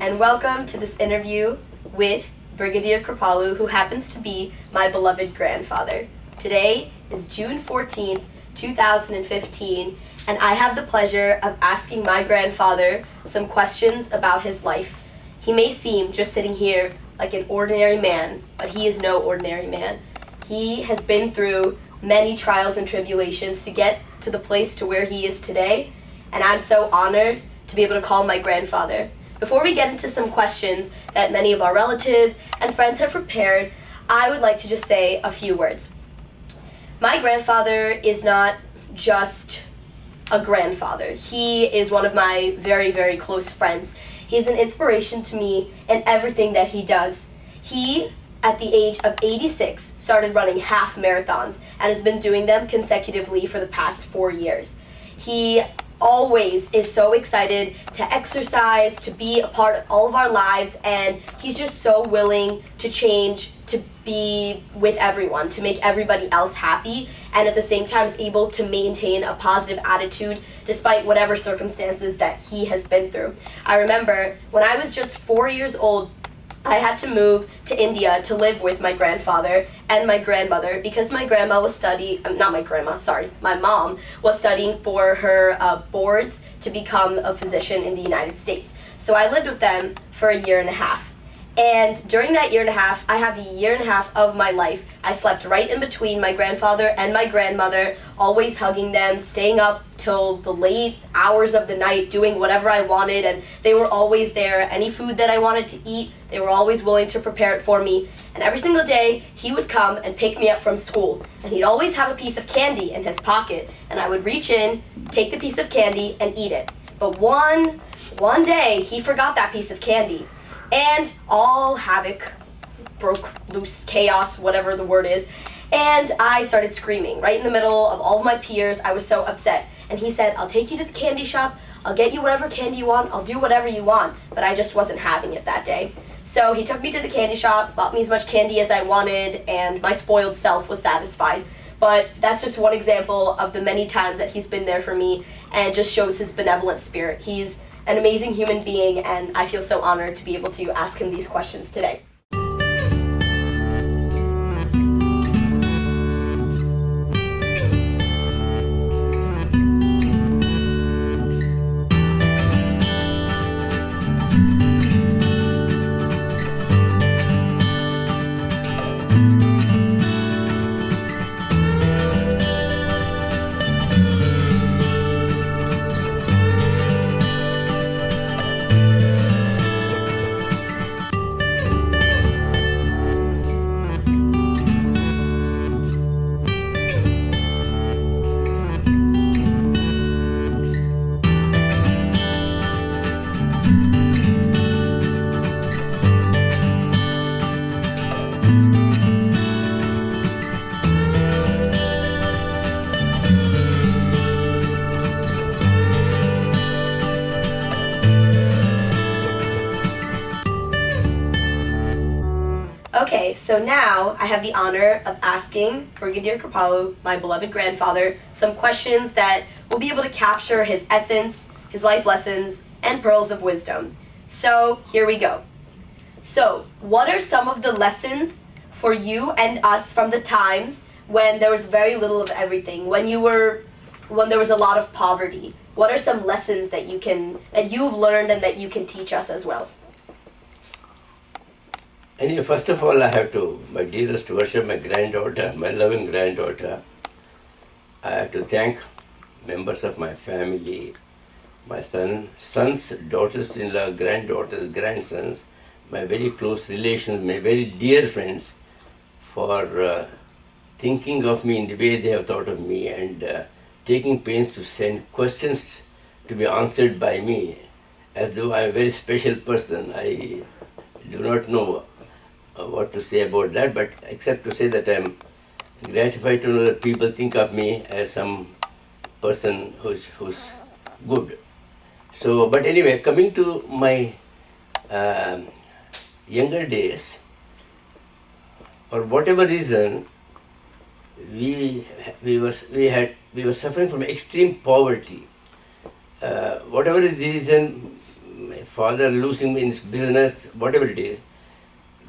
and welcome to this interview with Brigadier Kripalu, who happens to be my beloved grandfather. Today is June 14th, 2015, and I have the pleasure of asking my grandfather some questions about his life. He may seem, just sitting here, like an ordinary man, but he is no ordinary man. He has been through many trials and tribulations to get to the place to where he is today, and I'm so honored to be able to call him my grandfather. Before we get into some questions that many of our relatives and friends have prepared, I would like to just say a few words. My grandfather is not just a grandfather. He is one of my very, very close friends. He's an inspiration to me in everything that he does. He, at the age of 86, started running half marathons and has been doing them consecutively for the past 4 years. He always is so excited to exercise, to be a part of all of our lives, and he's just so willing to change, to be with everyone, to make everybody else happy, and at the same time is able to maintain a positive attitude despite whatever circumstances that he has been through. I remember when I was just 4 years old, I had to move to India to live with my grandfather and my grandmother because my grandma was my mom was studying for her boards to become a physician in the United States. So I lived with them for a year and a half. And during that year and a half, I had the year and a half of my life. I slept right in between my grandfather and my grandmother, always hugging them, staying up till the late hours of the night, doing whatever I wanted, and they were always there. Any food that I wanted to eat, they were always willing to prepare it for me. And every single day, he would come and pick me up from school. And he'd always have a piece of candy in his pocket. And I would reach in, take the piece of candy, and eat it. But one day, he forgot that piece of candy. And all havoc broke loose, chaos, whatever the word is. And I started screaming right in the middle of all of my peers. I was so upset. And he said, "I'll take you to the candy shop. I'll get you whatever candy you want. I'll do whatever you want." But I just wasn't having it that day. So he took me to the candy shop, bought me as much candy as I wanted, and my spoiled self was satisfied. But that's just one example of the many times that he's been there for me and just shows his benevolent spirit. He's an amazing human being, and I feel so honored to be able to ask him these questions today. Okay, so now I have the honor of asking Brigadier Kripalu, my beloved grandfather, some questions that will be able to capture his essence, his life lessons, and pearls of wisdom. So here we go. So, what are some of the lessons for you and us from the times when there was very little of everything, when there was a lot of poverty? What are some lessons that you've learned and that you can teach us as well? Anyway, first of all, I have to, my dearest worship, my granddaughter, my loving granddaughter. I have to thank members of my family, my sons, daughters-in-law, granddaughters, grandsons, my very close relations, my very dear friends, for thinking of me in the way they have thought of me and taking pains to send questions to be answered by me, as though I'm a very special person. I do not know what to say about that, but except to say that I'm gratified to know that people think of me as some person who's good. So, but anyway, coming to my younger days, for whatever reason, we were suffering from extreme poverty. Whatever is the reason, father losing in his business, whatever it is.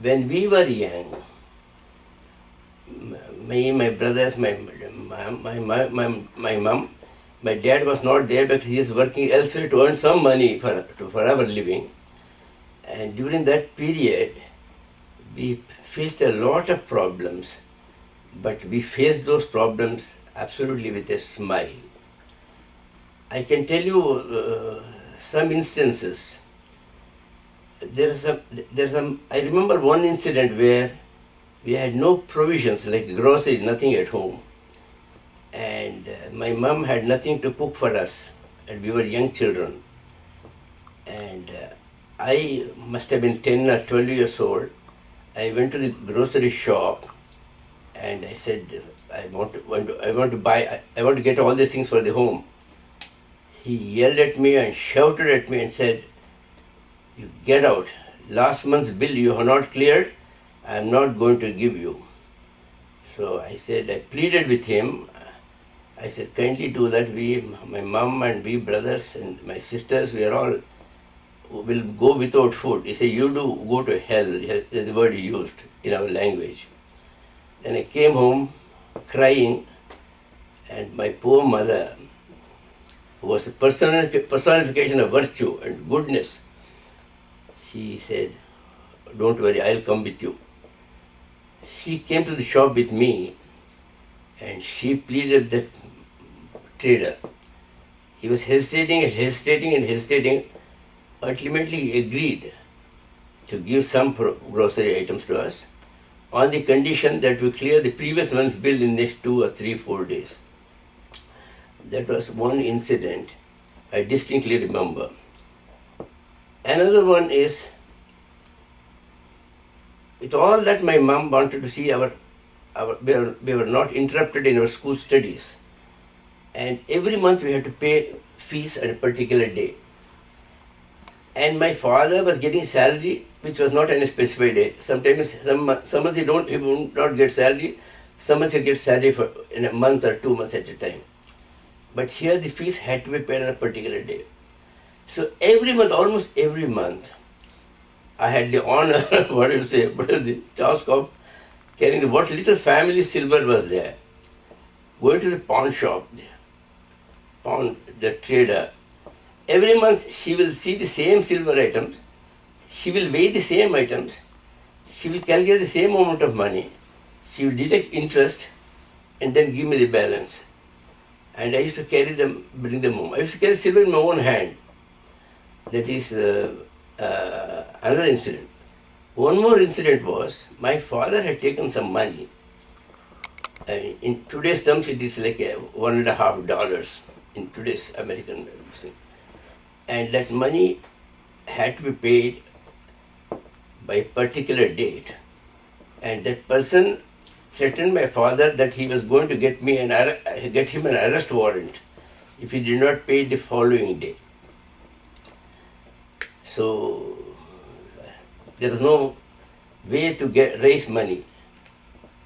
When we were young, me, my brothers, my mom, my dad was not there because he is working elsewhere to earn some money for our living. And during that period, we faced a lot of problems, but we faced those problems absolutely with a smile. I can tell you some instances. I remember one incident where we had no provisions like groceries, nothing at home. And my mom had nothing to cook for us, and we were young children. And I must have been 10 or 12 years old. I went to the grocery shop and I said, I want to get all these things for the home. He yelled at me and shouted at me and said, "You get out. Last month's bill you have not cleared. I am not going to give you." So I pleaded with him. I said, kindly do that. My mom and we brothers and my sisters, we are all will go without food. He said, "You do go to hell." That's the word he used in our language. Then I came home crying, and my poor mother, who was a personification of virtue and goodness, she said, "Don't worry, I'll come with you." She came to the shop with me and she pleaded the trader. He was hesitating and hesitating and hesitating. Ultimately, he agreed to give some grocery items to us on the condition that we clear the previous month's bill in the next 2 or 3, 4 days. That was one incident I distinctly remember. Another one is, with all that my mom wanted to see we were not interrupted in our school studies. And every month we had to pay fees at a particular day. And my father was getting salary which was not on a specified day. Sometimes, some months he would not get salary, some months he gets salary for in a month or 2 months at a time. But here the fees had to be paid on a particular day. So every month, almost every month, I had the honor, the task of carrying what little family silver was there, going to the pawn shop, the trader. Every month she will see the same silver items, she will weigh the same items, she will calculate the same amount of money, she will deduct interest and then give me the balance. And I used to carry them, bring them home. I used to carry silver in my own hand. That is another incident. One more incident was, my father had taken some money. In today's terms, it is like $1.50 in today's American medicine. And that money had to be paid by a particular date. And that person threatened my father that he was going to get him an arrest warrant if he did not pay the following day. So there was no way to raise money.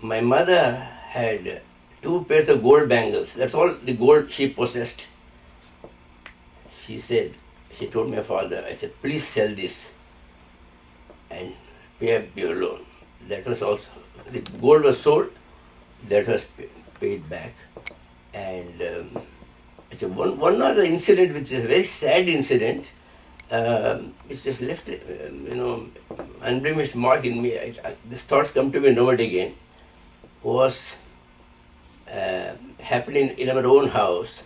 My mother had 2 pairs of gold bangles. That's all the gold she possessed. She told my father, I said, "Please sell this and pay up your loan." That was also, the gold was sold, that was paid back. And it's one other incident, which is a very sad incident, which just left unblemished mark in me. These thoughts come to me now and again. Was happening in our own house,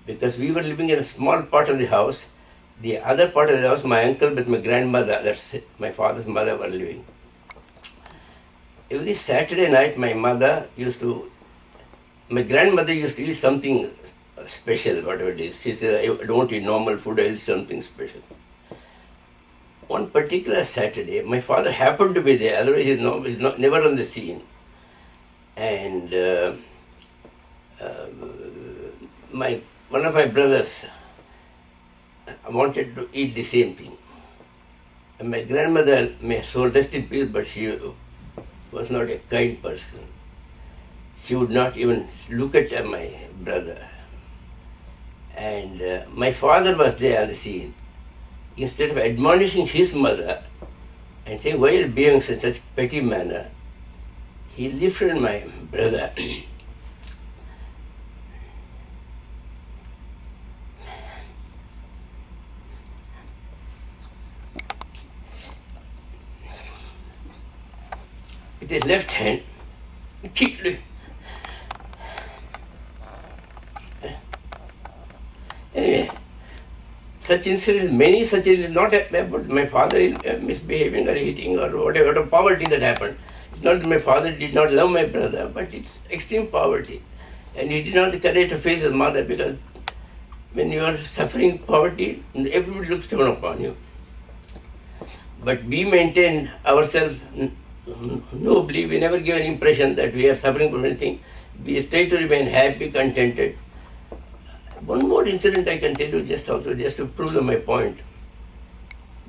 because we were living in a small part of the house. The other part of the house, my uncle with my grandmother, that's my father's mother, were living. Every Saturday night, my grandmother used to eat something special, whatever it is. She said, "I don't eat normal food, I'll eat something special." One particular Saturday, my father happened to be there, otherwise he's never on the scene. And one of my brothers wanted to eat the same thing. And my grandmother, may soul rest in peace, but she was not a kind person. She would not even look at my brother. And my father was there on the scene. instead of admonishing his mother and saying, why are you behaving in such petty manner, he lifted my brother with his left hand and kicked him. Anyway, such incidents, many such incidents, not about my father misbehaving or eating or whatever, poverty that happened. It's not that my father did not love my brother, but it's extreme poverty. And he did not have the courage to face his mother, because when you are suffering poverty, everybody looks down upon you. But we maintain ourselves nobly. We never give an impression that we are suffering from anything. We try to remain happy, contented. One more incident I can tell you just to prove my point.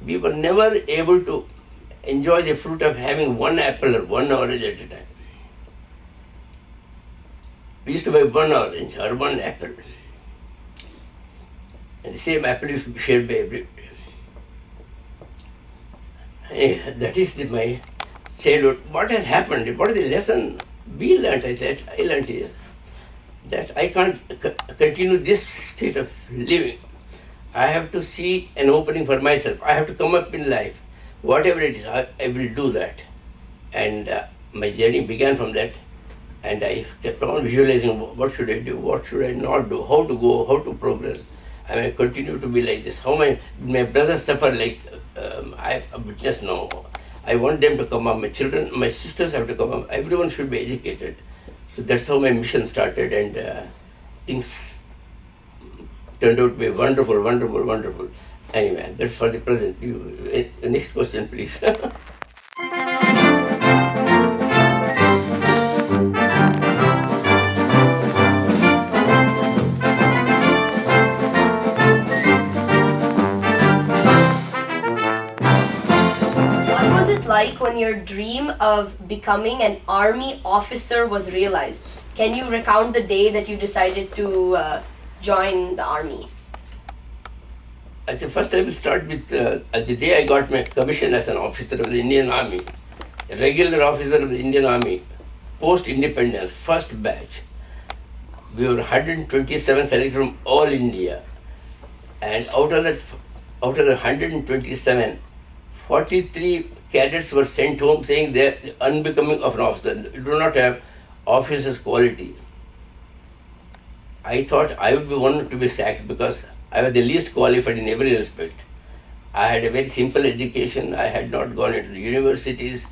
We were never able to enjoy the fruit of having one apple or one orange at a time. We used to buy one orange or one apple. And the same apple used to be shared by everybody. That is my childhood. What has happened? What is the lesson we learnt? I learnt is that I can't continue this state of living. I have to see an opening for myself. I have to come up in life. Whatever it is, I will do that. And my journey began from that. And I kept on visualizing, what should I do, what should I not do, how to go, how to progress. I may continue to be like this. How my brothers suffer like I just know. I want them to come up. My children, my sisters have to come up. Everyone should be educated. So that's how my mission started, and things turned out to be wonderful, wonderful, wonderful. Anyway, that's for the present. Next question, please. Like when your dream of becoming an army officer was realized? Can you recount the day that you decided to join the army? Actually, first I will start with the day I got my commission as an officer of the Indian Army, a regular officer of the Indian Army, post-independence, first batch. We were 127 selected from all India, and out of the 127, 43 cadets were sent home saying they are unbecoming of an officer. They do not have officer's quality. I thought I would be one to be sacked because I was the least qualified in every respect. I had a very simple education. I had not gone into the universities.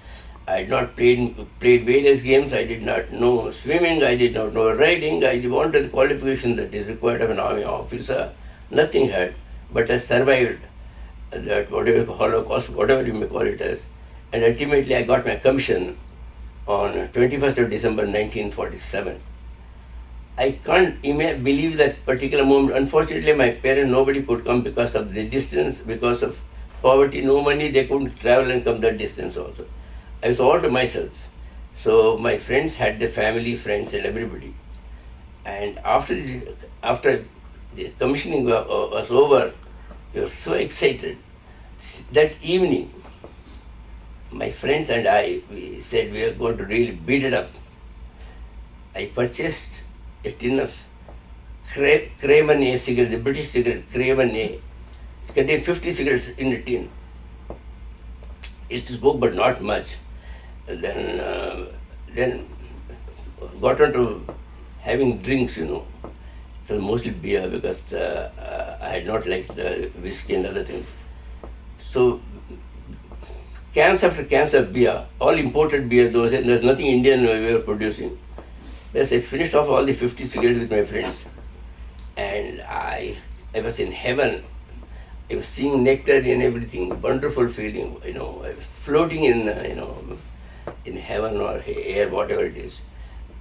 I had not played various games. I did not know swimming. I did not know riding. I wanted the qualification that is required of an army officer. Nothing had, but I survived that whatever Holocaust, whatever you may call it as. And ultimately I got my commission on 21st of December 1947. I can't believe that particular moment. Unfortunately, my parents, nobody could come because of the distance, because of poverty, no money, they couldn't travel and come that distance also. I was all to myself. So my friends had their family, friends and everybody. And after the commissioning was over, we were so excited. That evening, my friends and we said we are going to really beat it up. I purchased a tin of Craven A cigarette, the British cigarette, Craven A. It contained 50 cigarettes in a tin. I used to smoke, but not much. Then got on to having drinks, It was mostly beer because I had not liked whiskey and other things. So cans after cans of beer, all imported beer those days, there's nothing Indian we were producing. Yes, I finished off all the 50 cigarettes with my friends. And I was in heaven. I was seeing nectar and everything, wonderful feeling, I was floating in, in heaven or air, whatever it is.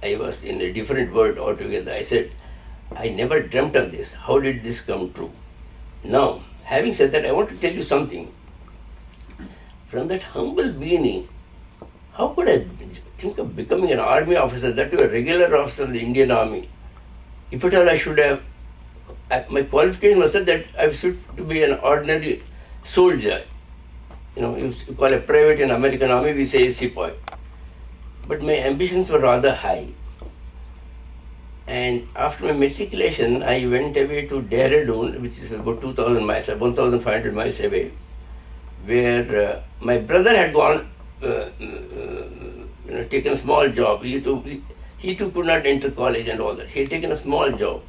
I was in a different world altogether. I said, I never dreamt of this. How did this come true? Now, having said that, I want to tell you something. From that humble beginning, how could I think of becoming an army officer, that too a regular officer of the Indian Army? If at all I should have, my qualification was such that I should to be an ordinary soldier. You call a private in American Army, we say a sepoy. But my ambitions were rather high. And after my matriculation, I went away to Dehradun, which is about 2,000 miles, 1,500 miles away, where my brother had gone, taken a small job. He too could not enter college and all that. He had taken a small job.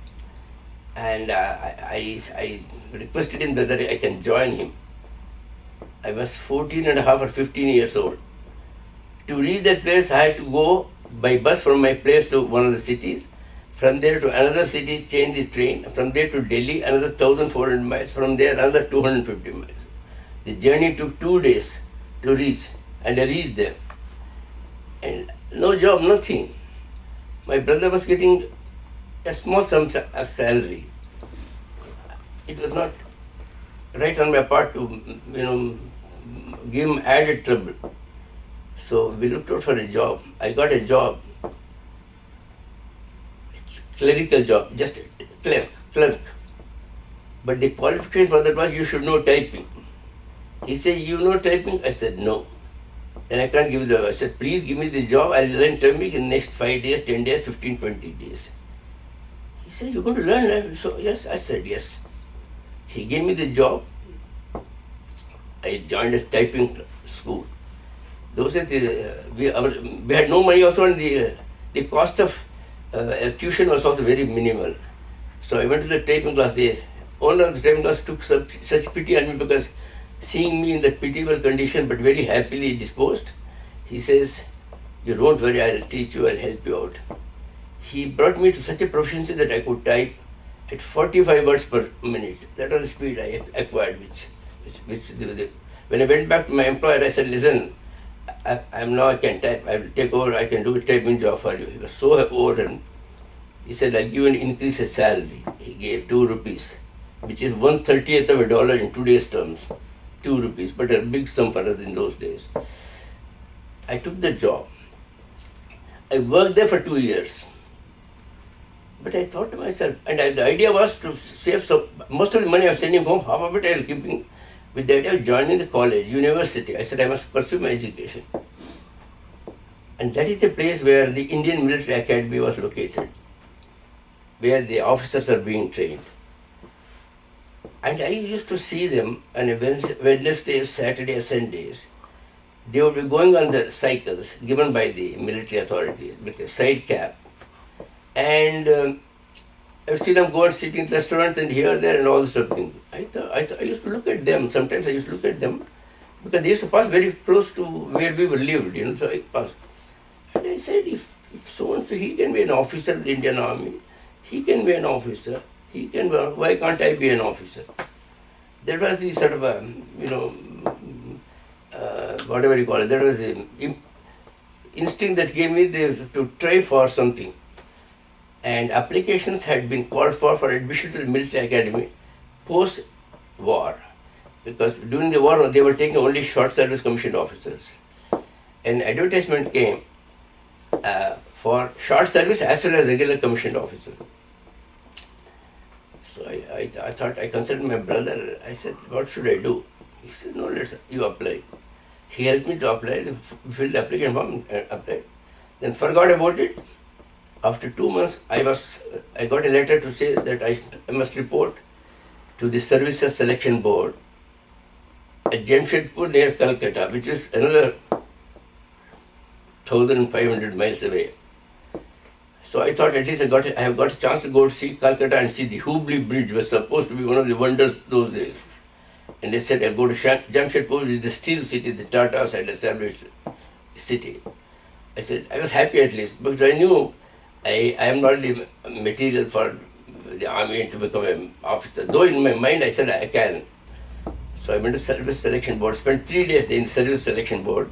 And I requested him whether I can join him. I was 14 and a half or 15 years old. To reach that place, I had to go by bus from my place to one of the cities. From there to another city, change the train. From there to Delhi, another 1,400 miles. From there, another 250 miles. The journey took 2 days to reach, and I reached there. And no job, nothing. My brother was getting a small sum of salary. It was not right on my part to, give him added trouble. So we looked out for a job. I got a job, clerical job, just clerk. But the qualification for that was you should know typing. He said, you know typing? I said, no. Then I can't give you the job. I said, please give me the job. I'll learn typing in the next 5 days, 10 days, 15, 20 days. He said, you're going to learn? So yes, I said, yes. He gave me the job. I joined a typing school. Those are we had no money also, and the cost of tuition was also very minimal. So I went to the typing class. The owner of the typing class took such pity on me, because seeing me in that pitiable condition but very happily disposed, he says, you don't worry, I'll teach you, I'll help you out. He brought me to such a proficiency that I could type at 45 words per minute. That was the speed I acquired, when I went back to my employer, I said, listen, I can type, I will take over, I can do a typing job for you. He was so overwhelmed. He said, I'll give you an increase in salary. He gave 2 rupees, which is 1/30th of a dollar in today's terms. 2 rupees, but a big sum for us in those days. I took the job. I worked there for 2 years. But I thought to myself, and the idea was to save most of the money I was sending home, half of it I was keeping, with the idea of joining the college, university. I said I must pursue my education. And that is the place where the Indian Military Academy was located, where the officers are being trained. And I used to see them on Wednesdays, Saturdays, Sundays. They would be going on the cycles given by the military authorities with a side cap. And I would see them go and sit in restaurants and here, there, and all this sort of thing. I used to look at them. Sometimes I used to look at them because they used to pass very close to where we were lived, so I passed. And I said, if so-and-so, he can be an officer of the Indian Army, he can be an officer, why can't I be an officer? That was the sort of, whatever you call it, that was the instinct that gave me to try for something. And applications had been called for admission to the military academy post-war, because during the war they were taking only short service commissioned officers. An advertisement came for short service as well as regular commissioned officers. So I thought, I consulted my brother. I said, what should I do? He said, no, you apply. He helped me to apply, filled the application form and applied. Then forgot about it. After 2 months, I got a letter to say that I must report to the Services Selection Board at Jamshedpur near Calcutta, which is another 1,500 miles away. So I thought, at least I have got a chance to go see Calcutta and see the Hubli Bridge, was supposed to be one of the wonders those days. And they said, I'll go to Jamshedpur, which is the steel city, the Tatas had established city. I said, I was happy at least, because I knew I am not the material for the army to become an officer. Though in my mind I said I can. So I went to Service Selection Board, spent 3 days in Service Selection Board.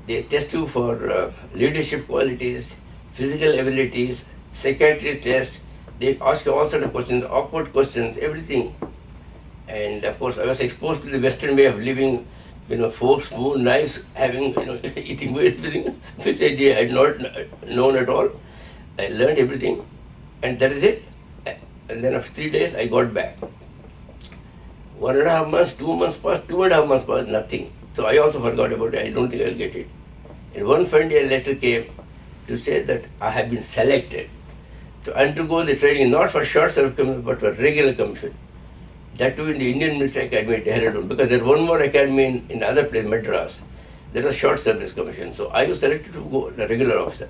They test you for leadership qualities, physical abilities, psychiatry test. They ask you all sorts of questions, awkward questions, everything. And of course I was exposed to the Western way of living, fork, spoon, knives, having, eating everything, which I had not known at all. I learned everything, and that is it. And then after 3 days, I got back. 1.5 months, 2 months passed, 2.5 months passed, nothing. So I also forgot about it. I don't think I'll get it. And one fine day a letter came to say that I have been selected to undergo the training not for short service commission but for regular commission. That too in the Indian Military Academy at Dehradun, because there was one more academy in other place, Madras. There was short service commission. So I was selected to go the regular officer.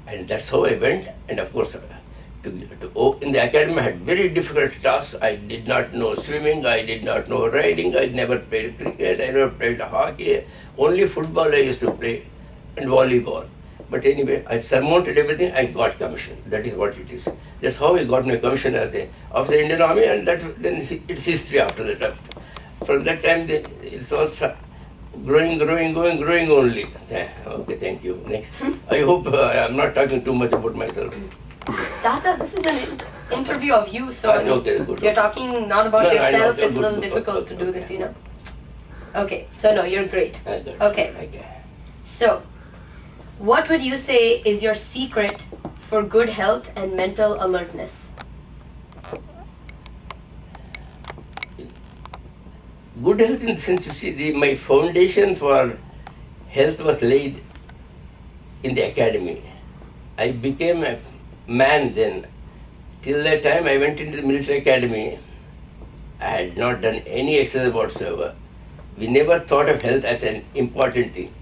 And that's how I went. And of course, in the academy I had very difficult tasks. I did not know swimming, I did not know riding, I never played cricket, I never played hockey. Only football I used to play and volleyball. But anyway, I surmounted everything, I got commission. That is what it is. That's how I got my commission as the of the Indian Army, and then it's history after that. From that time, it was growing only. Okay, thank you. Next. I hope I'm not talking too much about myself. Tata, this is an interview of you, so okay, good. You're talking not about yourself. It's a little difficult to do this, you know. Okay, so no, you're great. Okay. So, what would you say is your secret for good health and mental alertness? Good health in the sense, you see, my foundation for health was laid in the academy. I became a man then. Till that time I went into the military academy. I had not done any exercise whatsoever. We never thought of health as an important thing.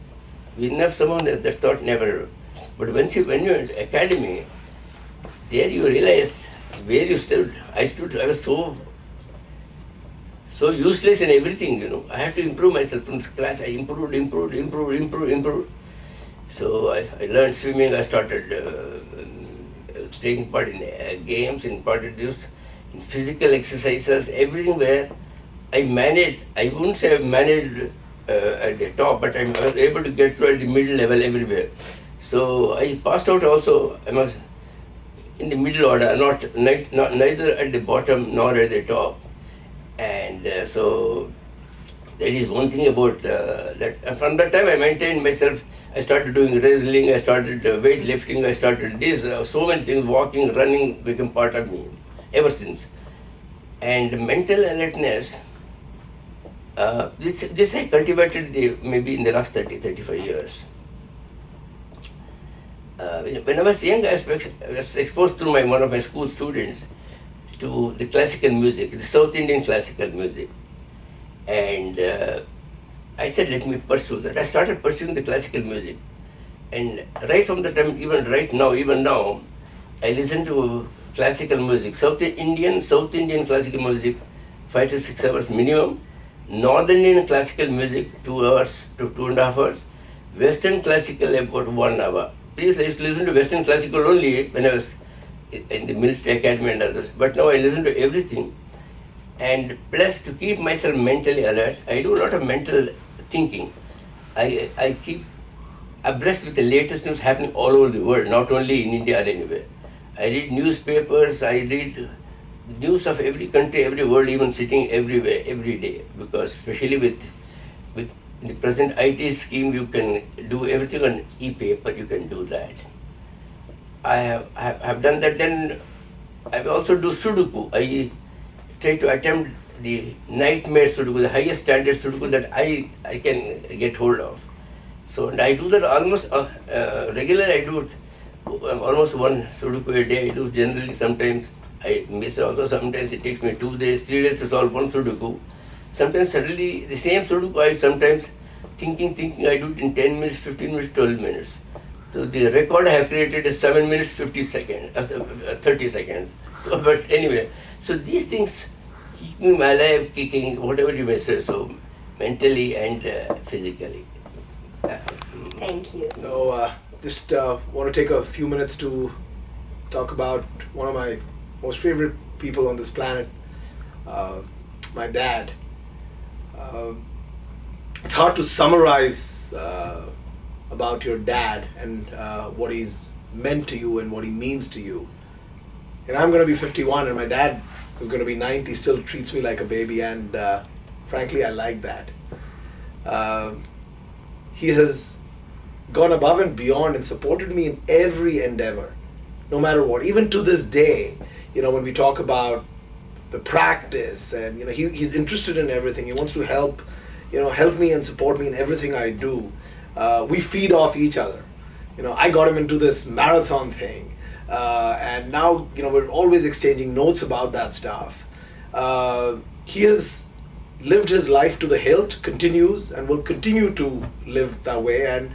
We never, someone that thought never. But when you're in the academy, there you realized where you stood. I was so useless in everything, you know. I had to improve myself from class. I improved. So I learned swimming. I started taking part in games, in part in physical exercises, everything where I managed. I wouldn't say I managed at the top, but I was able to get through at the middle level everywhere. So I passed out also. I was in the middle order, neither at the bottom nor at the top. And so that is one thing about that. And from that time I maintained myself. I started doing wrestling, I started weightlifting, I started this, so many things, walking, running became part of me ever since. And mental alertness, this I cultivated maybe in the last 35 years. When I was young, I was exposed through one of my school students to the classical music, the South Indian classical music. And I said, let me pursue that. I started pursuing the classical music. And right from the time, even now, I listen to classical music, South Indian classical music, 5 to 6 hours minimum. Northern Indian classical music, 2 hours to 2.5 hours. Western classical, about 1 hour. Previously, I used to listen to Western classical only when I was in the military academy and others. But now I listen to everything. And plus, to keep myself mentally alert, I do a lot of mental thinking. I keep abreast with the latest news happening all over the world, not only in India or anywhere. I read newspapers, I read news of every country, every world, even sitting everywhere, every day. Because especially with the present IT scheme, you can do everything on e-paper, you can do that. I have done that. Then I also do Sudoku. I try to attempt the nightmare Sudoku, the highest standard Sudoku that I can get hold of. So and I do that almost regularly. I do almost one Sudoku a day. I do generally. Sometimes I miss also. Sometimes it takes me 2 days, 3 days to solve one Sudoku. Sometimes suddenly the same Sudoku I sometimes thinking, I do it in 10 minutes, 15 minutes, 12 minutes. So the record I have created is 7 minutes, 50 seconds, 30 seconds. So, but anyway, so these things keep me alive, kicking, whatever you may say, so mentally and physically. Thank you. So just want to take a few minutes to talk about one of my most favorite people on this planet, my dad. It's hard to summarize about your dad and what he's meant to you and what he means to you. And I'm going to be 51 and my dad, who's going to be 90, still treats me like a baby, and frankly I like that. He has gone above and beyond and supported me in every endeavor, no matter what. Even to this day, you know, when we talk about the practice, and he's interested in everything. He wants to help me and support me in everything I do. We feed off each other. I got him into this marathon thing, and now we're always exchanging notes about that stuff. He has lived his life to the hilt, continues and will continue to live that way, and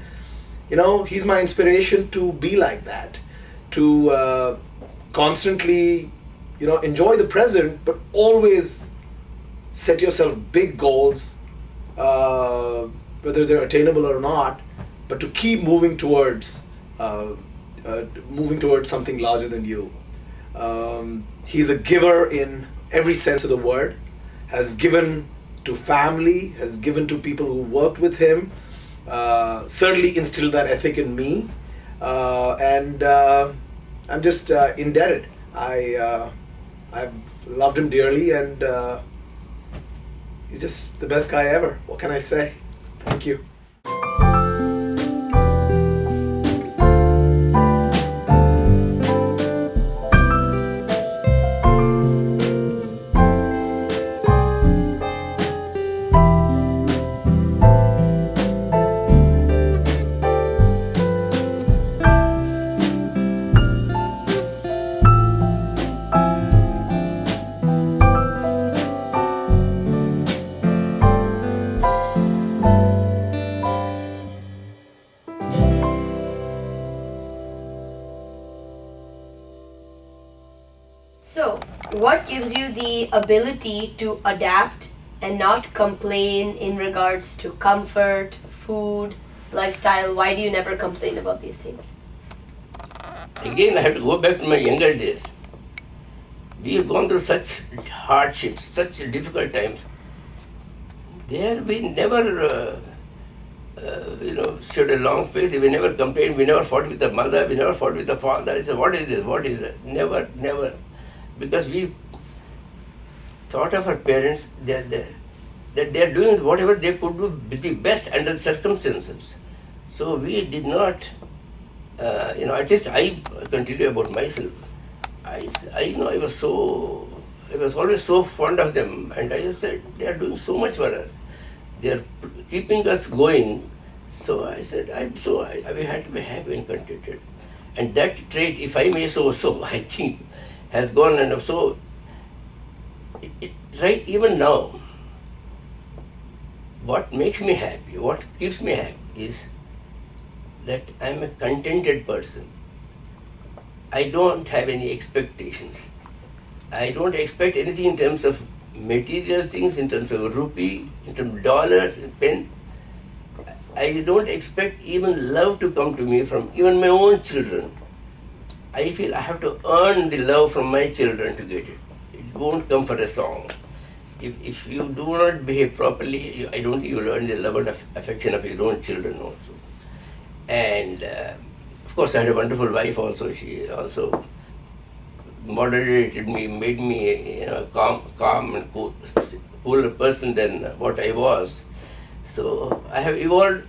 he's my inspiration to be like that, to constantly enjoy the present, but always set yourself big goals, whether they're attainable or not, but to keep moving towards something larger than you. He's a giver in every sense of the word, has given to family, has given to people who worked with him, certainly instilled that ethic in me, and I'm just indebted. I've loved him dearly, and he's just the best guy ever. What can I say? Thank you. So, what gives you the ability to adapt and not complain in regards to comfort, food, lifestyle? Why do you never complain about these things? Again, I have to go back to my younger days. We have gone through such hardships, such difficult times. There we never, showed a long face. We never complained. We never fought with the mother. We never fought with the father. I said, what is this? What is it? Never, never. Because we thought of our parents that they are doing whatever they could do with the best under the circumstances. So we did not, at least I continue about myself. I was always so fond of them, and I just said, they are doing so much for us. They are keeping us going. So I said, we had to be happy and contented. And that trait, if I may so I think, has gone, and so right even now, what makes me happy, what keeps me happy is that I'm a contented person. I don't have any expectations. I don't expect anything in terms of material things, in terms of rupee, in terms of dollars, pen. I don't expect even love to come to me from even my own children. I feel I have to earn the love from my children to get it. It won't come for a song. If you do not behave properly, I don't think you will earn the love and affection of your own children also. And of course, I had a wonderful wife also. She also moderated me, made me calm and cooler person than what I was. So I have evolved.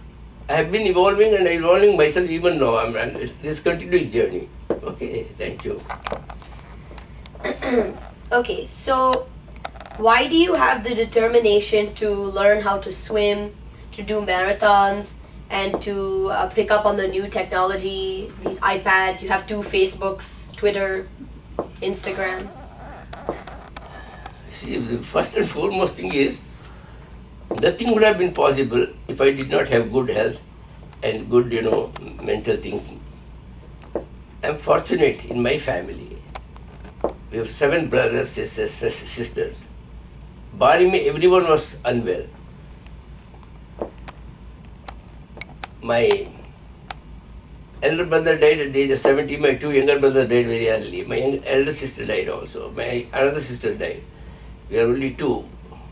I have been evolving and evolving myself even now. It's this continuing journey. Okay, thank you. Okay, so why do you have the determination to learn how to swim, to do marathons, and to pick up on the new technology, these iPads? You have 2 Facebooks, Twitter, Instagram. See, the first and foremost thing is, nothing would have been possible if I did not have good health and good, mental thinking. I'm fortunate in my family. We have 7 brothers, sisters. Barring me, everyone was unwell. My elder brother died at the age of 70. My 2 younger brothers died very early. My elder sister died also. My another sister died. We are only 2.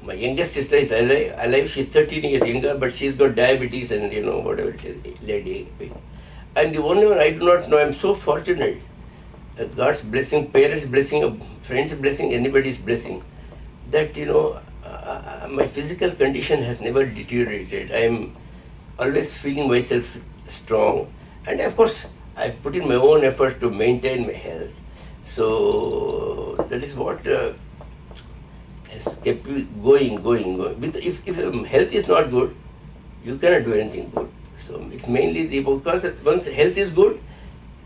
My youngest sister is alive. She's 13 years younger, but she's got diabetes and whatever it is, lady. And the only one I do not know, I'm so fortunate. God's blessing, parents' blessing, friends' blessing, anybody's blessing, that my physical condition has never deteriorated. I'm always feeling myself strong, and of course I put in my own effort to maintain my health. So that is what kept me going. If health is not good, you cannot do anything good. So it's mainly because once health is good,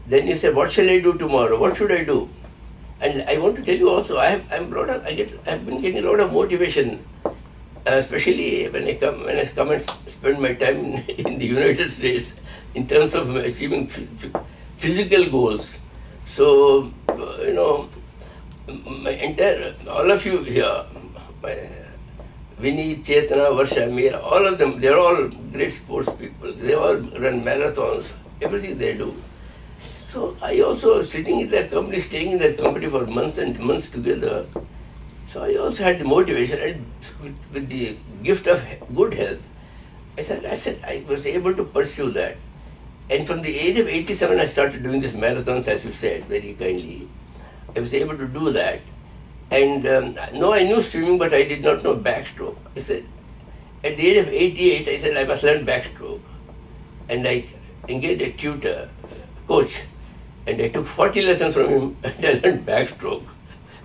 then you say, what shall I do tomorrow? What should I do? And I want to tell you also, I've been getting a lot of motivation, especially when I come and spend my time in the United States in terms of achieving physical goals. So all of you here, Vinny, Chetana, Varsha, Meera, all of them, they're all great sports people. They all run marathons, everything they do. So I also sitting in their company, staying in their company for months and months together. So I also had the motivation, and with the gift of good health, I was able to pursue that. And from the age of 87, I started doing these marathons, as you said, very kindly. I was able to do that. And I knew swimming, but I did not know backstroke. I said, at the age of 88, I said, I must learn backstroke. And I engaged a tutor, coach, and I took 40 lessons from him, and I learned backstroke.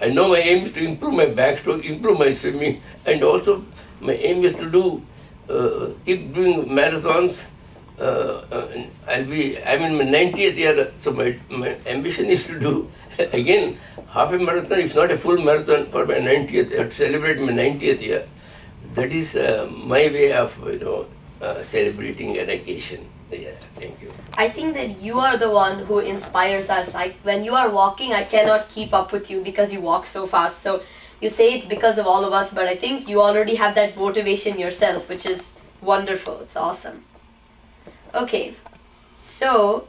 And now my aim is to improve my backstroke, improve my swimming, and also my aim is to keep doing marathons. I'm in my 90th year, so my ambition is to do again half a marathon, if not a full marathon, for my 90th year, to celebrate my 90th year. That is my way of celebrating an occasion. Yeah, thank you. I think that you are the one who inspires us. When you are walking, I cannot keep up with you because you walk so fast. So you say it's because of all of us, but I think you already have that motivation yourself, which is wonderful. It's awesome. Okay, so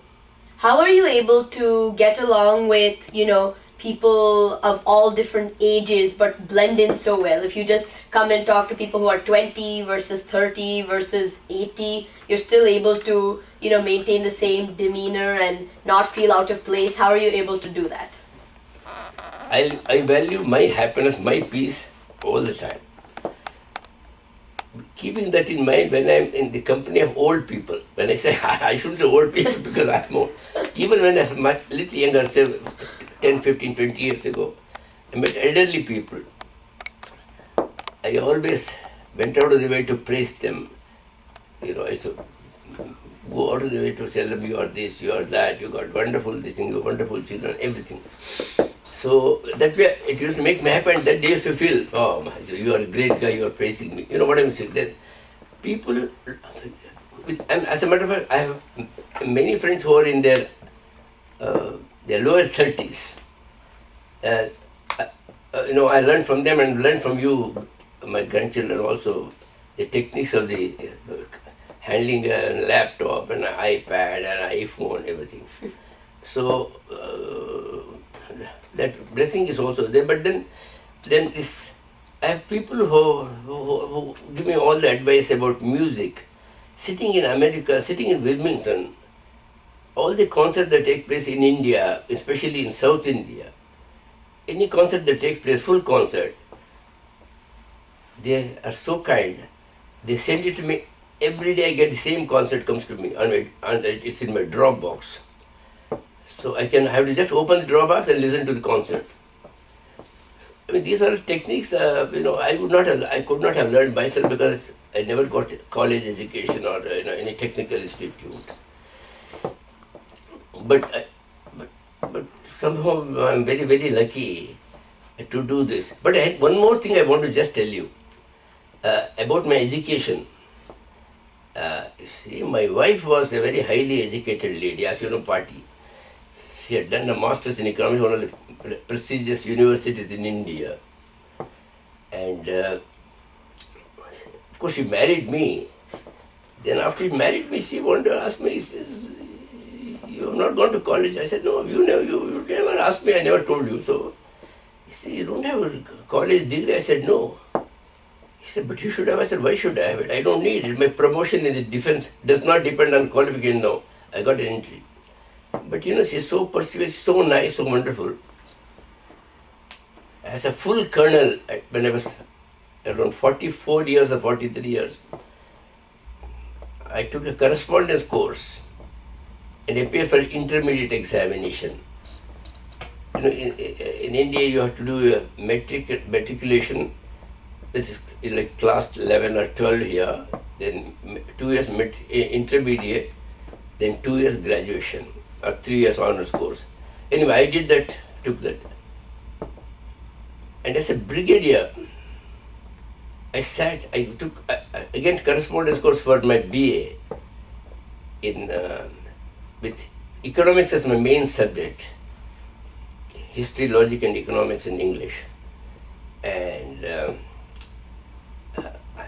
how are you able to get along with, people of all different ages but blend in so well? If you just come and talk to people who are 20 versus 30 versus 80, you're still able to, maintain the same demeanor and not feel out of place. How are you able to do that? I value my happiness, my peace all the time. Keeping that in mind when I'm in the company of old people, when I say I shouldn't say old people because I'm old, even when I was much little younger, say 10, 15, 20 years ago, I met elderly people. I always went out of the way to praise them. I used to go out of the way to tell them, you are this, you are that, you got wonderful this thing, you are wonderful children, everything. So that way it used to make me happy, and that they used to feel, oh, you are a great guy, you are praising me. You know what I'm saying? Then people, and as a matter of fact, I have many friends who are in their lower 30s. I learned from them and learned from you, my grandchildren also, the techniques of the handling a laptop and an iPad and an iPhone, everything. So that blessing is also there. But then I have people who give me all the advice about music. Sitting in America, sitting in Wilmington, all the concerts that take place in India, especially in South India, any concert that takes place, full concert, they are so kind. They send it to me. Every day I get the same concert comes to me, and it's in my Dropbox. So I have to just open the Dropbox and listen to the concert. I mean, these are techniques, I could not have learned myself because I never got college education or any technical institute. But somehow I'm very, very lucky to do this. But one more thing I want to just tell you about my education. See, my wife was a very highly educated lady, as you know, Patti. She had done a master's in economics, one of the prestigious universities in India. And of course she married me. Then after she married me, she wanted to ask me, she says, you have not gone to college? I said, no, you never asked me, I never told you. So he said, you don't have a college degree? I said, no. He said, but you should have. I said, why should I have it? I don't need it. My promotion in the defense does not depend on qualification now. I got an entry. But she's so persuasive, so nice, so wonderful. As a full colonel, when I was around 44 years or 43 years, I took a correspondence course and appeared for intermediate examination. In India you have to do a matriculation it's like class 11 or 12 here, then 2 years intermediate, then 2 years graduation, or 3 years honors course. Anyway, I did that, took that. And as a brigadier, I took again correspondence course for my BA in with economics as my main subject, history, logic, and economics in English. And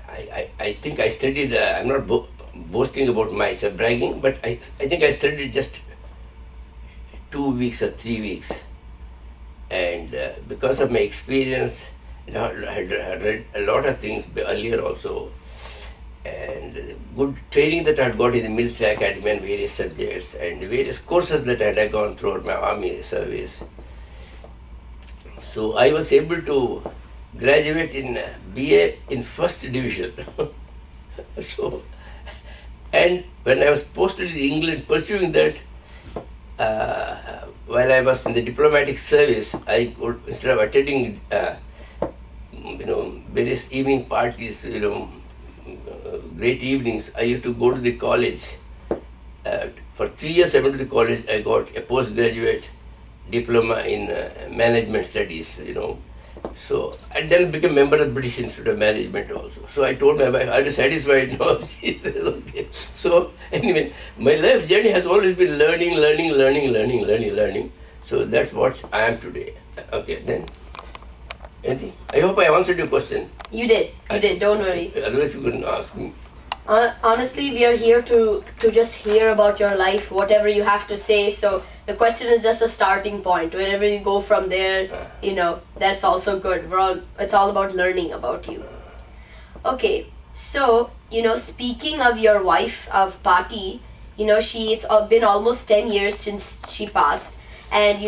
I think I studied, I'm not boasting about myself, bragging, but I think I studied just 2 weeks or 3 weeks. And because of my experience, I had read a lot of things earlier also, and good training that I had got in the military academy and various subjects, and the various courses that I had gone throughout my army service. So I was able to graduate in BA in first division. So, and when I was posted in England pursuing that, while I was in the diplomatic service, I could, instead of attending various evening parties, great evenings, I used to go to the college. For 3 years I went to the college. I got a postgraduate diploma in management studies, So I then became a member of the British Institute of Management also. So I told my wife, are you satisfied? No, she says, okay. So anyway, my life journey has always been learning. So that's what I am today. Okay, then. Anything? I hope I answered your question. You did. Don't worry. Otherwise you couldn't ask me. Honestly, we are here to just hear about your life, whatever you have to say. So the question is just a starting point. Wherever you go from there, that's also good. It's all about learning about you. Okay, so speaking of your wife, of Pati, it's been almost 10 years since she passed, and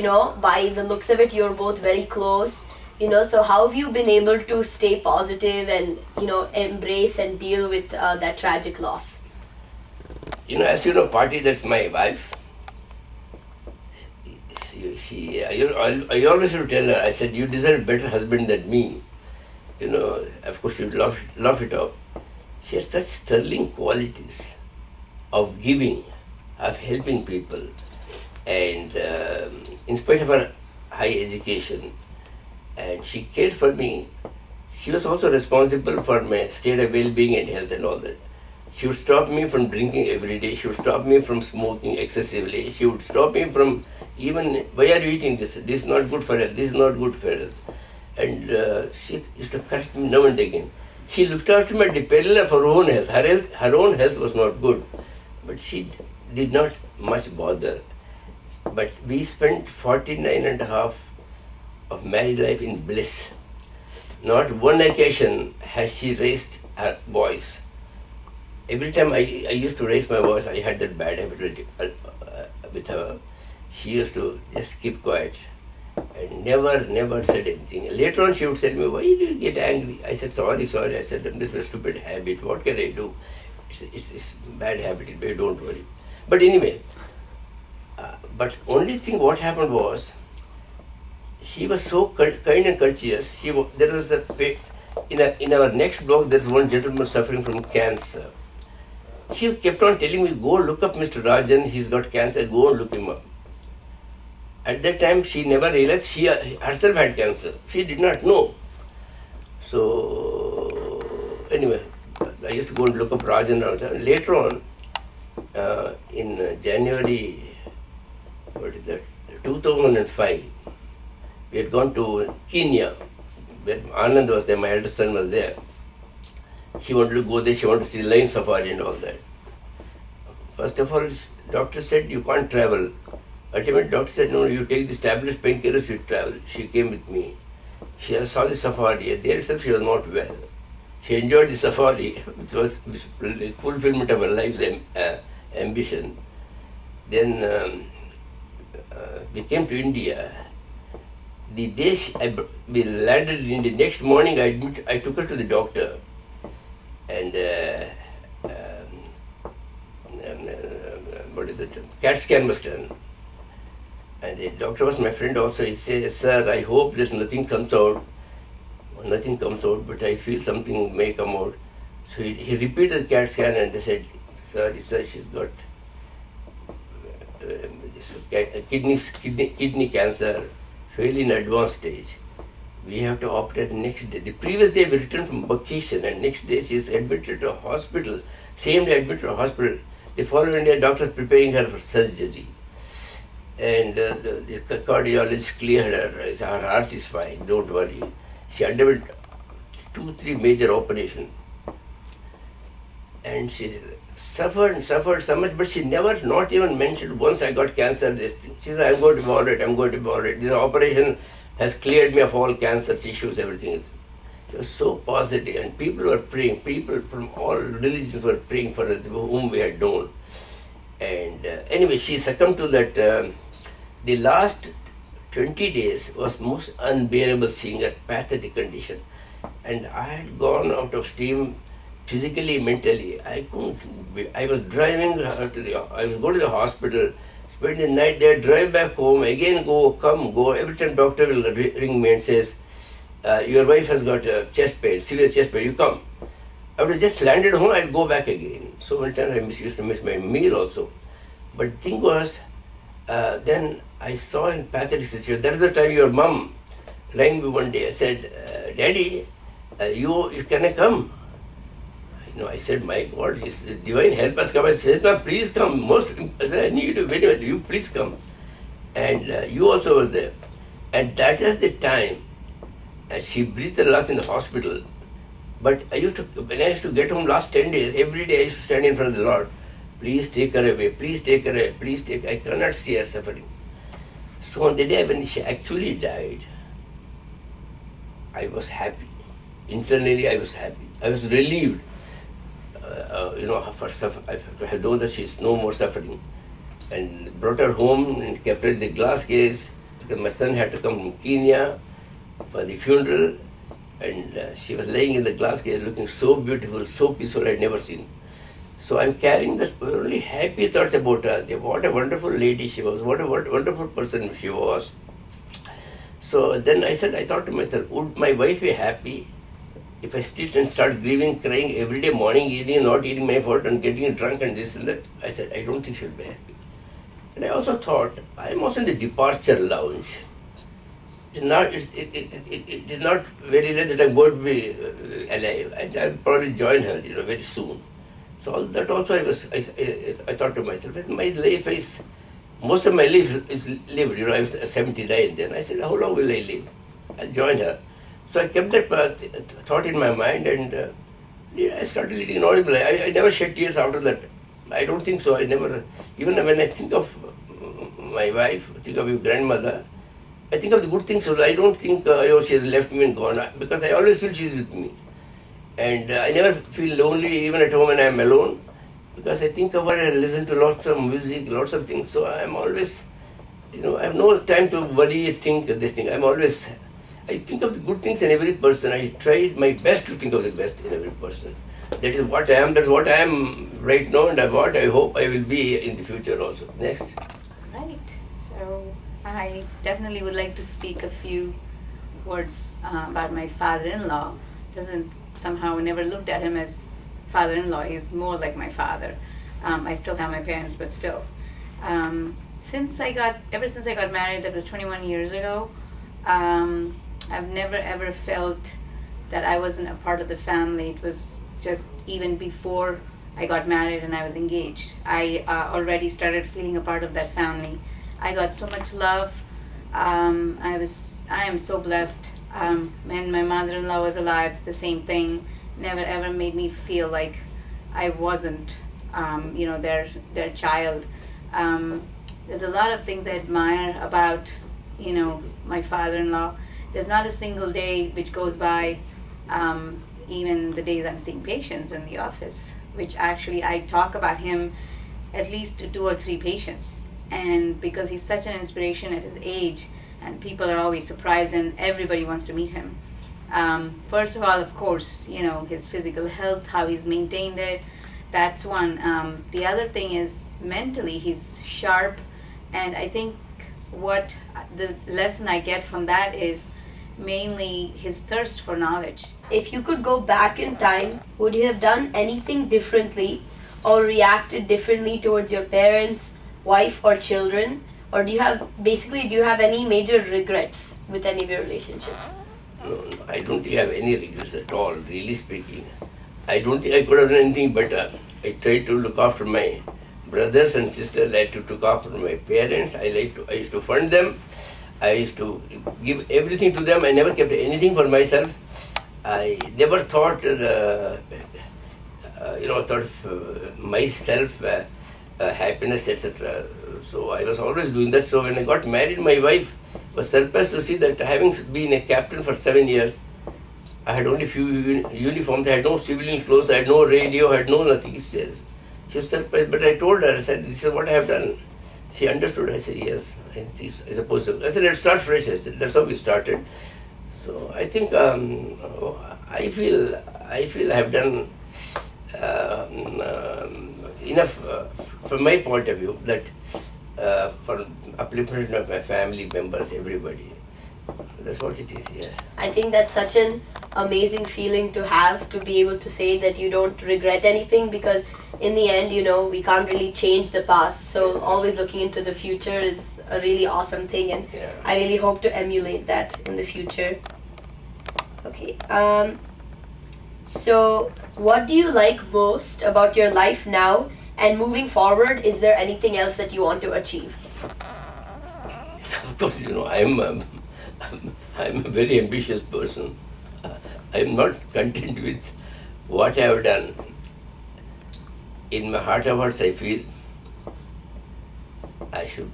by the looks of it, you're both very close. So how have you been able to stay positive and, embrace and deal with that tragic loss? As you know, Pati, that's my wife. I always used to tell her, I said, you deserve a better husband than me. Of course, you'd laugh it off. She has such sterling qualities of giving, of helping people. And in spite of her high education, and she cared for me. She was also responsible for my state of well-being and health and all that. She would stop me from drinking every day. She would stop me from smoking excessively. She would stop me from even, why are you eating this? This is not good for health. This is not good for health. And she used to correct me now and again. She looked after me at the peril of her own health. Her own health was not good. But she did not much bother. But we spent 49 and a half of married life in bliss. Not one occasion has she raised her voice. Every time I used to raise my voice, I had that bad habit with her. She used to just keep quiet and never said anything. Later on she would tell me, why do you get angry? I said, sorry. I said, this is a stupid habit. What can I do? It's bad habit, don't worry. But anyway, but only thing what happened was, she was so kind and courteous. There was in our next block, there's one gentleman suffering from cancer. She kept on telling me, go look up Mr. Rajan, he's got cancer, go and look him up. At that time, she never realized she herself had cancer. She did not know. So, anyway, I used to go and look up Rajan. Later on, in January, 2005, we had gone to Kenya, where Anand was there, my eldest son was there. She wanted to go there, she wanted to see the lion safari and all that. First of all, doctor said, you can't travel. Ultimately, doctor said, no, you take this established painkillers, you travel. She came with me. She saw the safari. There itself, she was not well. She enjoyed the safari, which was fulfillment of her life's ambition. Then we came to India. The day we landed in India, next morning I took her to the doctor. And what is it? CAT scan was done. And the doctor was my friend also. He says, sir, I hope there's nothing comes out. nothing comes out, but I feel something may come out. So he repeated the CAT scan and they said, sorry sir, she's got kidney cancer, fairly in advanced stage. We have to operate next day. The previous day we returned from vacation and next day she is admitted to a hospital. Same day admitted to a hospital. The following day doctor preparing her for surgery. And the cardiologist cleared her. Her heart is fine, don't worry. She underwent 2-3 major operations. And she suffered so much, but she never not even mentioned once I got cancer, this thing. She said, I'm going to be alright, I'm going to be alright. This operation has cleared me of all cancer tissues, everything. She was so positive, and people were praying. People from all religions were praying for her, whom we had known. And anyway, she succumbed to that. The last 20 days was most unbearable, seeing her pathetic condition. And I had gone out of steam physically, mentally. I was driving her I was going to the hospital, spend the night there, drive back home, again go, come, go. Every time doctor will ring me and says, your wife has got chest pain, severe chest pain, you come. After just landed home, I'll go back again. So many times I used to miss my meal also. But the thing was, then I saw in pathetic situation. That's the time your mom rang me one day. I said, Daddy, can I come? I said, my God, His divine help has come. I said, no, please come. I said, I need you very much. You please come. And you also were there. And that is the time she breathed her last in the hospital. But when I used to get home last 10 days, every day I used to stand in front of the Lord. Please take her away, please take her away, please take her. I cannot see her suffering. So on the day when she actually died, I was happy. Internally I was happy. I was relieved. I know that she's no more suffering. And brought her home and kept her in the glass case because my son had to come from Kenya for the funeral. And she was laying in the glass case looking so beautiful, so peaceful, I'd never seen. So I'm carrying that really happy thoughts about her. What a wonderful lady she was, what a wonderful person she was. So then I thought to myself, would my wife be happy if I sit and start grieving, crying every day, morning, evening, not eating my food and getting drunk and this and that? I said, I don't think she'll be happy. And I also thought, I'm also in the departure lounge. It is not very rare that I'm going to be alive. I'll probably join her, very soon. So that also I thought to myself, my life is, most of my life is lived, I was 79 then. I said, how long will I live? I'll join her. So I kept that thought in my mind and I started leading an ordinary life. I never shed tears after that. I don't think so. Even when I think of my wife, think of your grandmother, I think of the good things. So I don't think, she has left me and gone, because I always feel she's with me. And I never feel lonely even at home when I'm alone, because I think of her and listen to lots of music, lots of things. So I'm always, I have no time to worry, think this thing. I think of the good things in every person. I tried my best to think of the best in every person. That is what I am. That's what I am right now, and what I hope I will be in the future also. Next. Right. So I definitely would like to speak a few words about my father-in-law. Somehow I never looked at him as father-in-law. He's more like my father. I still have my parents, but still. Ever since I got married, that was 21 years ago, I've never ever felt that I wasn't a part of the family. It was just even before I got married and I was engaged, I already started feeling a part of that family. I got so much love. I am so blessed. When my mother-in-law was alive, the same thing. Never ever made me feel like I wasn't, their child. There's a lot of things I admire about, my father-in-law. There's not a single day which goes by, even the days I'm seeing patients in the office, which actually I talk about him at least to 2 or 3 patients. And because he's such an inspiration at his age, and people are always surprised and everybody wants to meet him. First of all, of course, his physical health, how he's maintained it, that's one. The other thing is mentally, he's sharp, and I think what the lesson I get from that is mainly his thirst for knowledge. If you could go back in time, would you have done anything differently or reacted differently towards your parents, wife, or children? Or do you have any major regrets with any of your relationships? No, I don't think I have any regrets at all, really speaking. I don't think I could have done anything better. I tried to look after my brothers and sisters. I tried to look after my parents. I used to fund them. I used to give everything to them. I never kept anything for myself. I never thought myself, happiness, etc. So I was always doing that. So when I got married, my wife was surprised to see that having been a captain for 7 years, I had only few uniforms, I had no civilian clothes, I had no radio, I had no nothing. She was surprised, but I told her, I said, this is what I have done. She understood. I said, yes, I suppose so. I said, let's start fresh. I said, that's how we started. So I think I feel I have done enough from my point of view that for upliftment of my family members, everybody. That's what it is, yes. I think that's such an amazing feeling to have, to be able to say that you don't regret anything, because in the end, we can't really change the past. So always looking into the future is a really awesome thing, and Yeah. I really hope to emulate that in the future. Okay. So what do you like most about your life now, and moving forward, is there anything else that you want to achieve? Of course, I'm a very ambitious person. I'm not content with what I have done. In my heart of hearts, I feel I should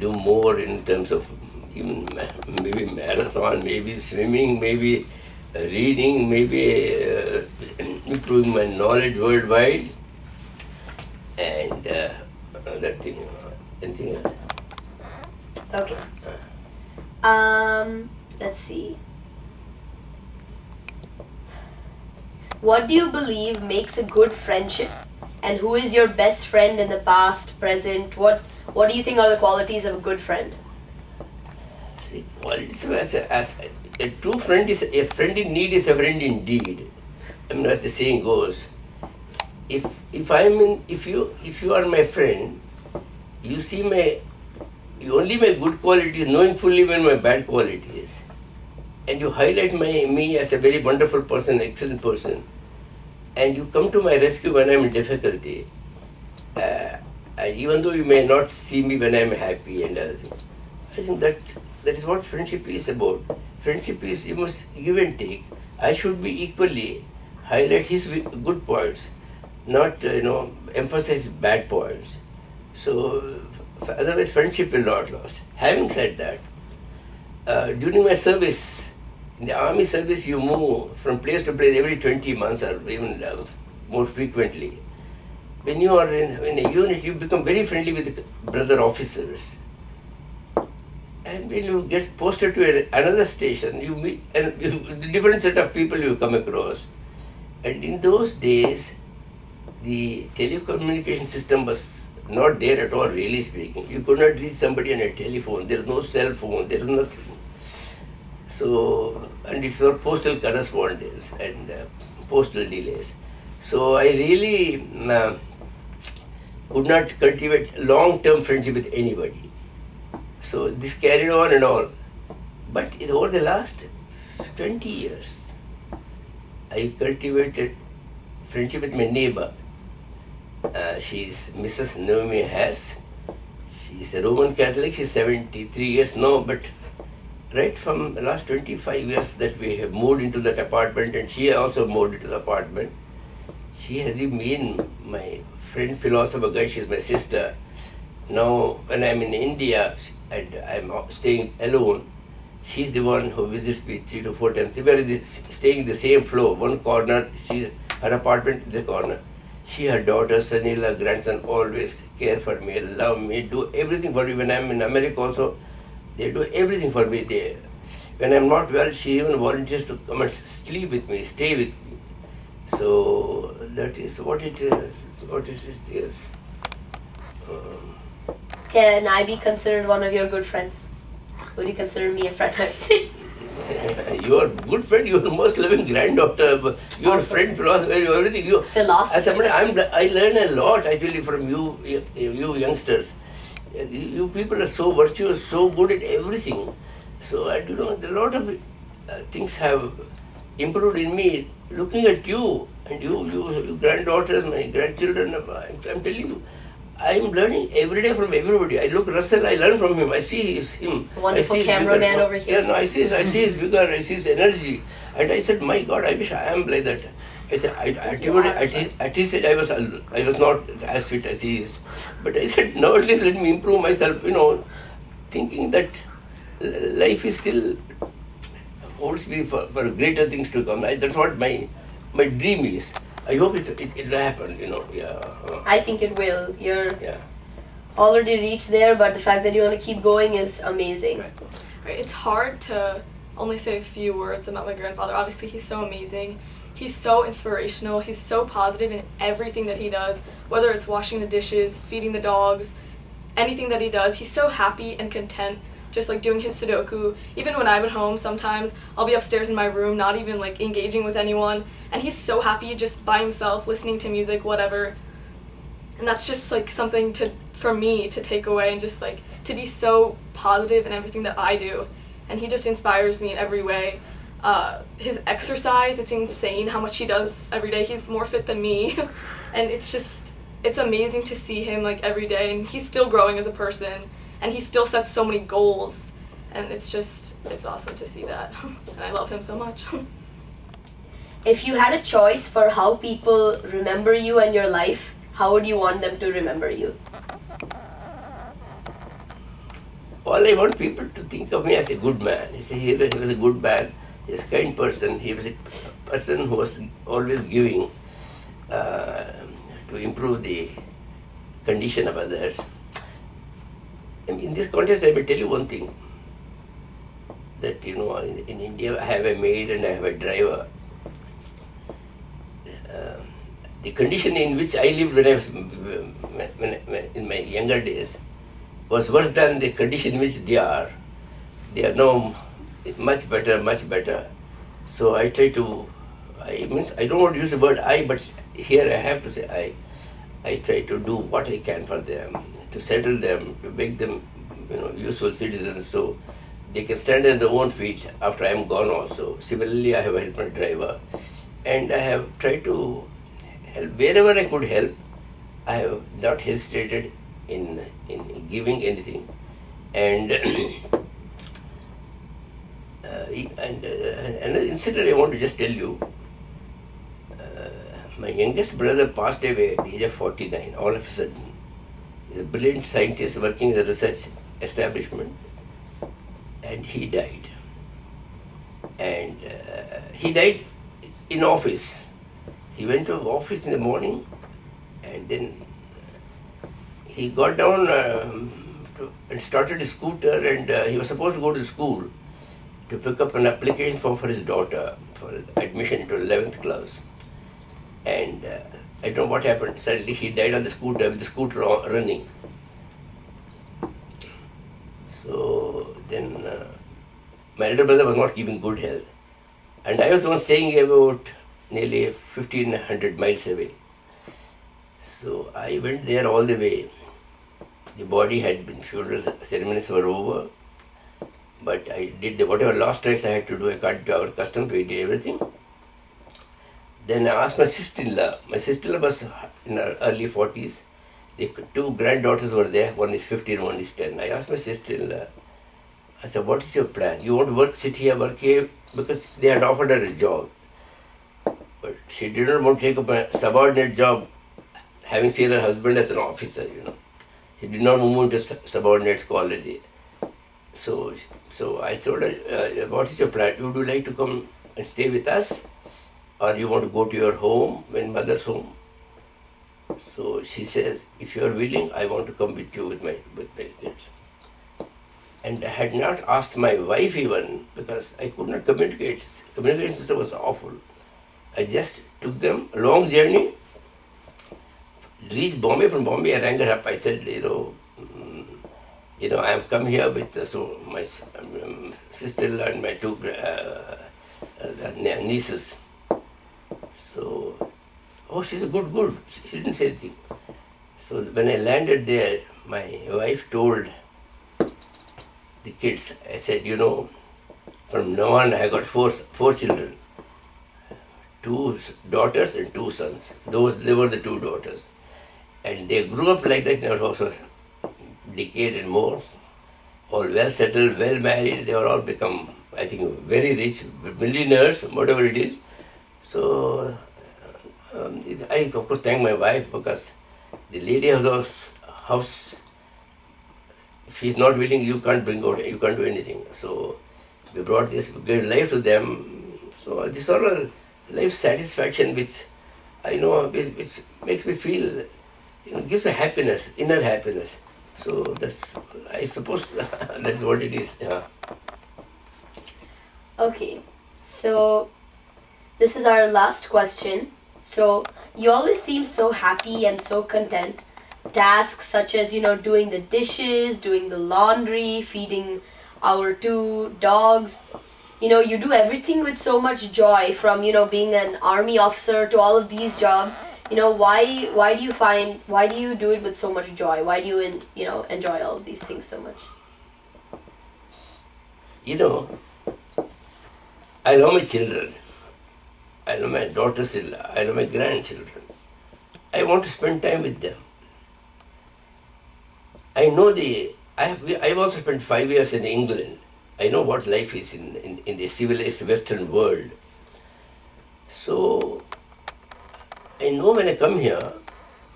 do more in terms of even maybe marathon, maybe swimming, maybe reading, maybe improving my knowledge worldwide, and that thing. Anything else? Okay. Let's see. What do you believe makes a good friendship? And who is your best friend in the past, present? What do you think are the qualities of a good friend? See, qualities as a true friend is a friend in need is a friend indeed. As the saying goes, if you are my friend, you see only my good qualities, knowing fully well my bad qualities, and you highlight me as a very wonderful person, excellent person, and you come to my rescue when I'm in difficulty, and even though you may not see me when I'm happy and other things. I think that is what friendship is about. Friendship is, you must give and take. I should be equally highlight his good points, not emphasize bad points. So otherwise friendship will not last. Having said that, during my service, in the army service, you move from place to place every 20 months or even more frequently. When you are in a unit, you become very friendly with the brother officers. And when you get posted to another station, you meet a different set of people you come across. And in those days, the telecommunication system was not there at all, really speaking. You could not reach somebody on a telephone. There is no cell phone. There is nothing. So, and it's all postal correspondence and postal delays. So I really could not cultivate long-term friendship with anybody. So this carried on and all. But over the last 20 years, I cultivated friendship with my neighbor. She's Mrs. Naomi Haas. She's a Roman Catholic. She's 73 years now, but right from the last 25 years that we have moved into that apartment, and she also moved into the apartment, she has been my friend, philosopher guy. She's my sister. Now, when I'm in India and I'm staying alone, she's the one who visits me 3 to 4 times. We are staying in the same floor, one corner. Her apartment is the corner. She, her daughter, son-in-law, grandson always care for me, love me, do everything for me. When I'm in America also, they do everything for me there. When I'm not well, she even volunteers to come and sleep with me, stay with me. So that is what it is there. Can I be considered one of your good friends? Would you consider me a friend? I'm saying. You are good friend, you are most loving granddaughter, you are Also, friend, philosopher, you are everything. You, philosophy. as somebody, I learn a lot actually from you youngsters. You people are so virtuous, so good at everything. So, and you know, a lot of things have improved in me looking at you and you granddaughters, my grandchildren. I'm telling you, I'm learning every day from everybody. I look Russell, I learn from him. I see him. Wonderful I see his cameraman vigor. over here. Yeah, no, I see his vigor, I see his energy. And I said, my God, I wish I am like that. I said, at his age, I was not as fit as he is. But I said, now at least let me improve myself, you know, thinking that life is still holds me for greater things to come. That's what my dream is. I hope it will happen, you know. Yeah. I think it will. You're Yeah. already reached there, but the fact that you want to keep going is amazing. Right. It's hard to only say a few words about my grandfather. Obviously, he's so amazing. He's so inspirational. He's so positive in everything that he does, whether it's washing the dishes, feeding the dogs, anything that he does. He's so happy and content, just like doing his Sudoku. Even when I'm at home, sometimes I'll be upstairs in my room, not even like engaging with anyone, and he's so happy just by himself, listening to music, whatever. And that's just like something for me to take away, and just like to be so positive in everything that I do. And he just inspires me in every way. His exercise, it's insane how much he does every day. He's more fit than me. And it's amazing to see him like every day, and he's still growing as a person, and he still sets so many goals, and it's awesome to see that. And I love him so much. If you had a choice for how people remember you and your life, how would you want them to remember you? All I want people to think of me as a good man. He was a good man. He was a kind person. He was a person who was always giving to improve the condition of others. In this context, I will tell you one thing. That, you know, in India, I have a maid and I have a driver. The condition in which I lived when I was in my younger days was worse than the condition in which they are. They are now much better, much better. So I try to, I don't want to use the word I, but here I have to say I try to do what I can for them, to settle them, to make them, you know, useful citizens so they can stand on their own feet after I am gone also. Similarly, I have helped my driver, and I have tried to help wherever I could help. I have not hesitated in giving anything, and another incident I want to just tell you. My youngest brother passed away at the age of 49, all of a sudden. He's a brilliant scientist working in a research establishment, and he died. And he died in office. He went to office in the morning, and then he got down and started a scooter, and he was supposed to go to school to pick up an application form for his daughter for admission into 11th class. And I don't know what happened. Suddenly he died on the scooter with the scooter running. So then my elder brother was not keeping good health. And I was the one staying about nearly 1,500 miles away. So I went there all the way. The body had been, funeral ceremonies were over. But I did whatever last rites I had to do. I got to our custom, we did everything. Then I asked my sister-in-law. My sister-in-law was in her early 40s. The two granddaughters were there. One is 15, one is 10. I asked my sister-in-law, I said, what is your plan? You want to sit here, work here? Because they had offered her a job. But she did not want to take up a subordinate job, having seen her husband as an officer, you know. She did not move into subordinate's quality. So I told her, what is your plan? Would you like to come and stay with us? Or you want to go to your home, when mother's home? So she says, if you are willing, I want to come with you with my kids. And I had not asked my wife even, because I could not communicate. Communication system was awful. I just took them a long journey, reached Bombay. From Bombay I rang her up. I said, you know, I have come here with so my sister-in-law and my two nieces. So, oh, she's good. She didn't say anything. So when I landed there, my wife told the kids, I said, from now on I got four children, 2 daughters and 2 sons. They were the 2 daughters. And they grew up like that, also decade and more, all well settled, well married. They were all become, I think, very rich, millionaires, whatever it is. So I of course thank my wife, because the lady of the house, if she's not willing, you can't bring out, you can't do anything. So we brought this great life to them. So this all a life satisfaction which I know, which makes me feel, gives me happiness, inner happiness. So that's, I suppose that's what it is. Yeah. Okay, so this is our last question. So you always seem so happy and so content. Tasks such as, doing the dishes, doing the laundry, feeding our 2 dogs. You do everything with so much joy, from, being an army officer to all of these jobs. Why do you do it with so much joy? Why do you, enjoy all of these things so much? I love my children. I love my daughters-in-law. I love my grandchildren. I want to spend time with them. I know I've also spent 5 years in England. I know what life is in the civilized Western world. So I know when I come here,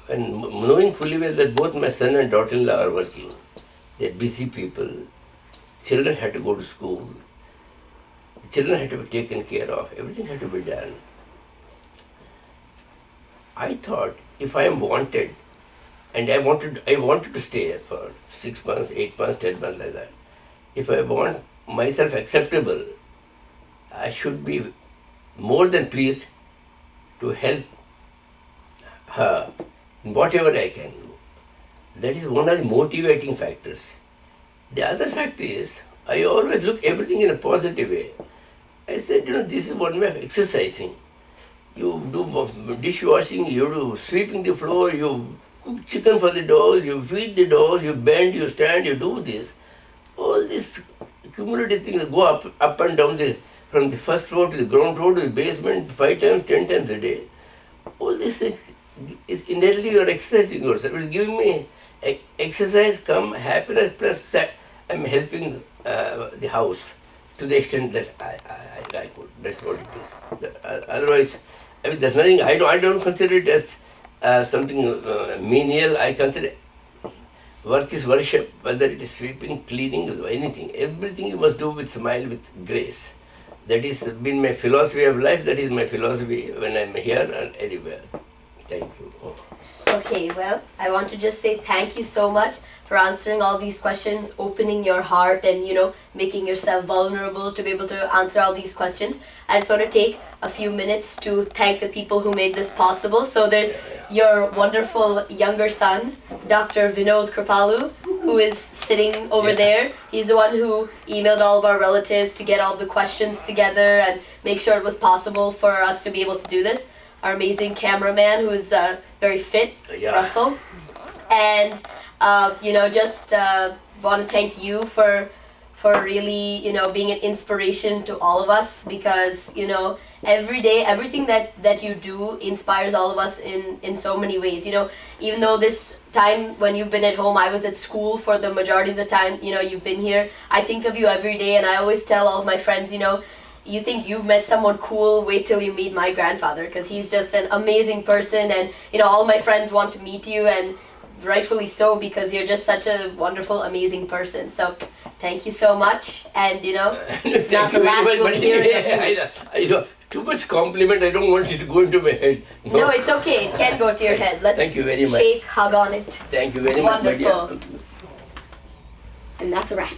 and knowing fully well that both my son and daughter-in-law are working, they're busy people, children had to go to school, children had to be taken care of, everything had to be done. I thought, if I am wanted, and I wanted to stay for 6 months, 8 months, 10 months, like that. If I want myself acceptable, I should be more than pleased to help her in whatever I can do. That is one of the motivating factors. The other factor is, I always look everything in a positive way. I said, this is one way of exercising. You do dishwashing, you do sweeping the floor, you cook chicken for the dogs, you feed the dogs, you bend, you stand, you do this. All these cumulative things go up and down from the first floor to the ground floor to the basement 5 times, 10 times a day. All this things is innately you're exercising yourself. It's giving me exercise, happiness, plus I'm helping the house to the extent that I could. That's what it is. Otherwise, there's nothing. I don't consider it as something menial. I consider work is worship, whether it is sweeping, cleaning, anything. Everything you must do with smile, with grace. That has been my philosophy of life. That is my philosophy when I'm here and anywhere. Thank you. Okay, well, I want to just say thank you so much for answering all these questions, opening your heart and, making yourself vulnerable to be able to answer all these questions. I just want to take a few minutes to thank the people who made this possible. So there's your wonderful younger son, Dr. Vinod Kripalu, who is sitting over there. He's the one who emailed all of our relatives to get all the questions together and make sure it was possible for us to be able to do this. Our amazing cameraman, who is very fit, Russell. And, just want to thank you for really, being an inspiration to all of us, because, every day, everything that you do inspires all of us in so many ways. Even though this time when you've been at home, I was at school for the majority of the time, you've been here. I think of you every day, and I always tell all of my friends, you think you've met someone cool, wait till you meet my grandfather, because he's just an amazing person, and all my friends want to meet you, and rightfully so, because you're just such a wonderful, amazing person. So thank you so much, and it's not the last we'll be hearing of you. Too much compliment, I don't want it to go into my head. No, it's okay, it can go to your head. Let's thank you very much. Shake, hug on it. Thank you very much, my dear. Wonderful. And that's a wrap.